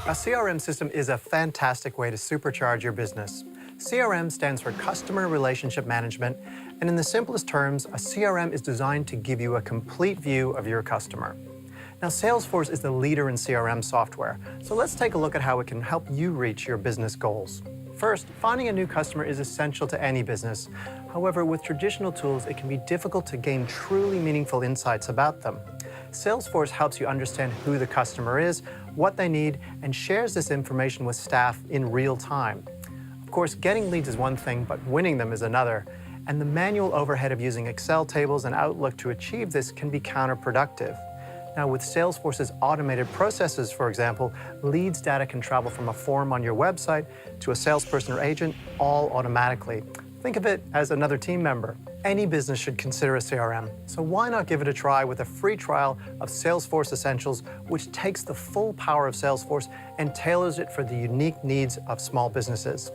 A CRM system is a fantastic way to supercharge your business. CRM stands for Customer Relationship Management, and in the simplest terms, a CRM is designed to give you a complete view of your customer. Now, Salesforce is the leader in CRM software, so let's take a look at how it can help you reach your business goals. First, finding a new customer is essential to any business. However, with traditional tools, it can be difficult to gain truly meaningful insights about them. Salesforce helps you understand who the customer is, what they need, and shares this information with staff in real time. Of course, getting leads is one thing, but winning them is another. And the manual overhead of using Excel tables and Outlook to achieve this can be counterproductive. Now, with Salesforce's automated processes, for example, leads data can travel from a form on your website to a salesperson or agent all automatically. Think of it as another team member. Any business should consider a CRM, so why not give it a try with a free trial of Salesforce Essentials, which takes the full power of Salesforce and tailors it for the unique needs of small businesses.